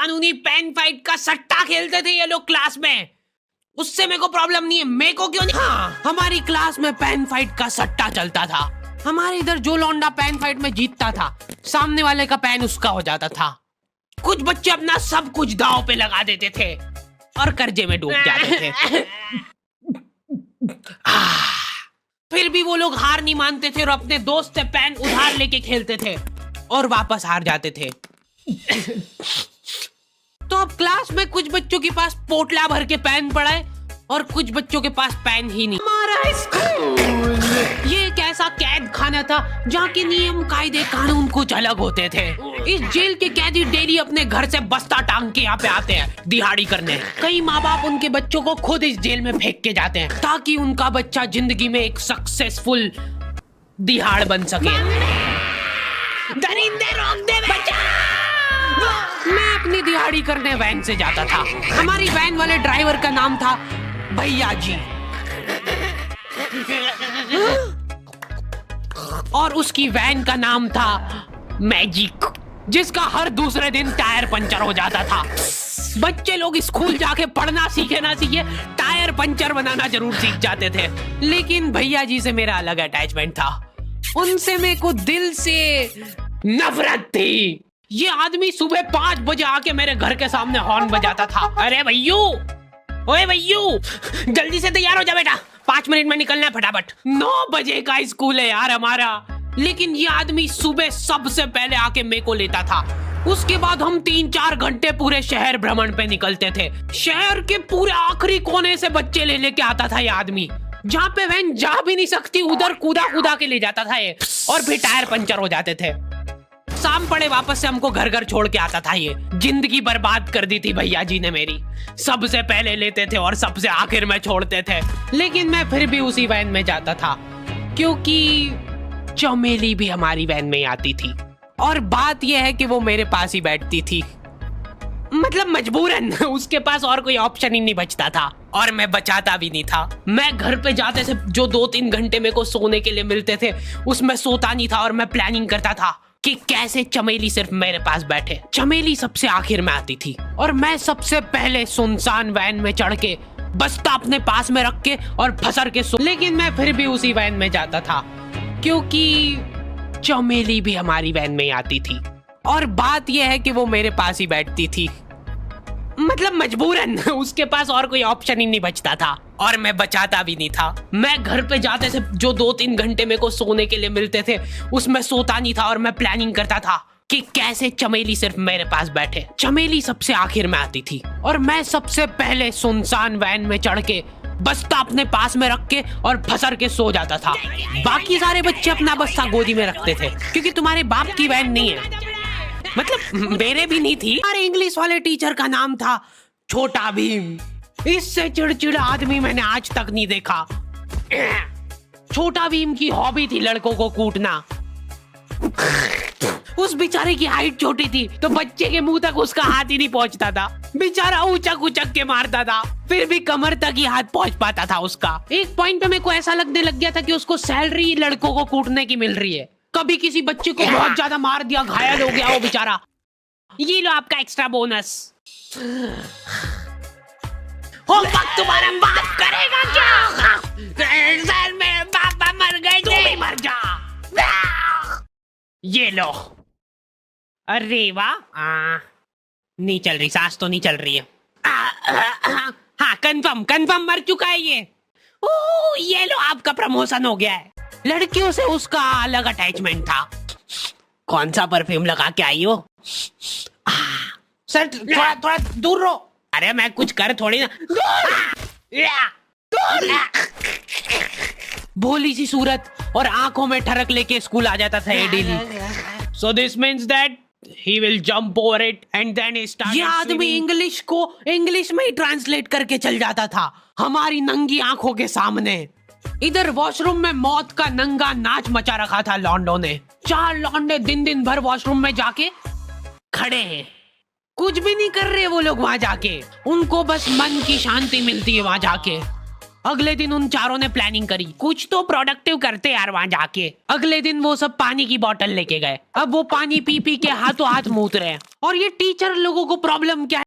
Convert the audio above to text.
कानूनी pen fight का सट्टा खेलते थे ये लोग क्लास में। उससे मेरे को प्रॉब्लम नहीं है, मेरे को क्यों नहीं। हाँ, हमारी क्लास में पेन फाइट का सट्टा चलता था। हमारे इधर जो लौंडा पेन फाइट में जीतता था, सामने वाले का पेन उसका हो जाता था। कुछ बच्चे अपना सब कुछ दांव पे लगा देते थे और कर्जे में डूब जाते थे। फिर भी वो लोग हार नहीं मानते थे और अपने दोस्त से पेन उधार लेके खेलते थे और वापस हार जाते थे। तो अब क्लास में कुछ बच्चों के पास पोटला भर के पेन पड़ा है और कुछ बच्चों के पास पेन ही नहीं। हमारा स्कूल ये एक ऐसा कैद खाना था जहाँ के नियम कायदे कानून कुछ अलग होते थे। इस जेल के कैदी डेली अपने घर से बस्ता टांग के यहाँ पे आते हैं दिहाड़ी करने। कई माँ बाप उनके बच्चों को खुद इस जेल में फेंक के जाते हैं ताकि उनका बच्चा जिंदगी में एक सक्सेसफुल दिहाड़ बन सके। दरिंदे रोक दे बच्चा। मैं अपनी दिहाड़ी करने वैन से जाता था। हमारी वैन वाले ड्राइवर का नाम था भैया जी और उसकी वैन का नाम था मैजिक, जिसका हर दूसरे दिन टायर पंचर हो जाता था। बच्चे लोग स्कूल जाके पढ़ना सीखे ना सीखे, टायर पंचर बनाना जरूर सीख जाते थे। लेकिन भैया जी से मेरा अलग अटैचमेंट था। उनसे मेरे को दिल से नफरत थी। ये आदमी सुबह 5 बजे आके मेरे घर के सामने हॉर्न बजाता था। अरे भैयू, ओए भैयू, जल्दी से तैयार हो जा बेटा, 5 मिनट में निकलना है फटाफट। 9 बजे का स्कूल है यार हमारा। लेकिन ये आदमी सुबह सबसे पहले आके मेरे को लेता था। उसके बाद हम 3-4 घंटे पूरे शहर भ्रमण पे निकलते थे। शहर के पूरे आखिरी कोने से बच्चे ले लेके आता था ये आदमी। जहाँ पे वैन जा भी नहीं सकती उधर कूदा कूदा के ले जाता था ये, और फिर टायर पंचर हो जाते थे। शाम पड़े वापस से हमको घर घर छोड़ के आता था ये। जिंदगी बर्बाद कर दी थी भैया जी ने मेरी। सबसे पहले लेते थे और सबसे आखिर में छोड़ते थे। लेकिन मैं फिर भी उसी वैन में जाता था क्योंकि चमेली भी हमारी वैन में आती थी। और बात यह है कि वो मेरे पास ही बैठती थी, मतलब मजबूरन। उसके पास और कोई ऑप्शन ही नहीं बचता था और मैं बचाता भी नहीं था। मैं घर पे जाते से जो 2-3 घंटे मेरे को सोने के लिए मिलते थे उसमें सोता नहीं था और मैं प्लानिंग करता था कि कैसे चमेली सिर्फ मेरे पास बैठे। चमेली सबसे आखिर में आती थी और मैं सबसे पहले सुनसान वैन में चढ़ के बस्ता अपने पास में रख के और फसर के सो। लेकिन मैं फिर भी उसी वैन में जाता था क्योंकि चमेली भी हमारी वैन में आती थी। और बात यह है कि वो मेरे पास ही बैठती थी, मतलब मजबूरन। उसके पास और कोई ऑप्शन ही नहीं बचता था और मैं बचाता भी नहीं था। मैं घर पे जाते से जो 2-3 घंटे मेरे को सोने के लिए मिलते थे उसमें सोता नहीं था और मैं प्लानिंग करता था कि कैसे चमेली सिर्फ मेरे पास बैठे। चमेली सबसे आखिर में आती थी और मैं सबसे पहले सुनसान वैन में चढ़ के बस्ता अपने पास में रख के और फसर के सो जाता था। बाकी सारे बच्चे अपना बस्ता गोदी में रखते थे क्योंकि तुम्हारे बाप की वैन नहीं है, मतलब मेरे भी नहीं थी। हमारे इंग्लिश वाले टीचर का नाम था छोटा भीम। इससे चिड़चिड़ा आदमी मैंने आज तक नहीं देखा। छोटा भीम की हॉबी थी लड़कों को कूटना। उस बेचारे की हाइट छोटी थी तो बच्चे के मुंह तक उसका हाथ ही नहीं पहुंचता था। बेचारा उचक उचक के मारता था, फिर भी कमर तक ही हाथ पहुंच पाता था उसका। एक पॉइंट पे मेरे को ऐसा लगने लग गया था कि उसको सैलरी लड़कों को कूटने की मिल रही है। कभी किसी बच्चे को बहुत ज्यादा मार दिया, घायल हो गया वो बेचारा, ये लो आपका एक्स्ट्रा बोनस। होमवर्क तुम्हारा बाप करेगा क्या? सर मेरे पापा मर गए थे। तू भी मर जा। ये लो। अरे वाह, नहीं चल रही सांस, तो नहीं चल रही है। हाँ कंफर्म मर चुका है ये। ओह ये लो आपका प्रमोशन हो गया है। लड़कियों से उसका अलग अटैचमेंट था। कौन सा परफ्यूम लगा के आई हो? सर थोड़ा दूर रहो। अरे मैं कुछ कर थोड़ी ना। भोली सी सूरत और आंखों में ठरक लेके स्कूल आ जाता था ये daily. So this means that he will jump over it and then he started. ये आदमी इंग्लिश को इंग्लिश में ही ट्रांसलेट करके चल जाता था हमारी नंगी आंखों के सामने। इधर वॉशरूम में मौत का नंगा नाच मचा रखा था लॉन्डो ने। 4 लॉन्डे दिन भर वॉशरूम में जाके खड़े हैं, कुछ भी नहीं कर रहे वो लोग वहां जाके। उनको बस मन की शांति मिलती है वहां जाके। अगले दिन उन चारों ने प्लानिंग करी, कुछ तो प्रोडक्टिव करते यार वहां जाके। अगले दिन वो सब पानी की बोतल लेके गए। अब वो पानी पी पी के हाथों हाथ मूत रहे हैं। और ये टीचर लोगों को प्रॉब्लम क्या है?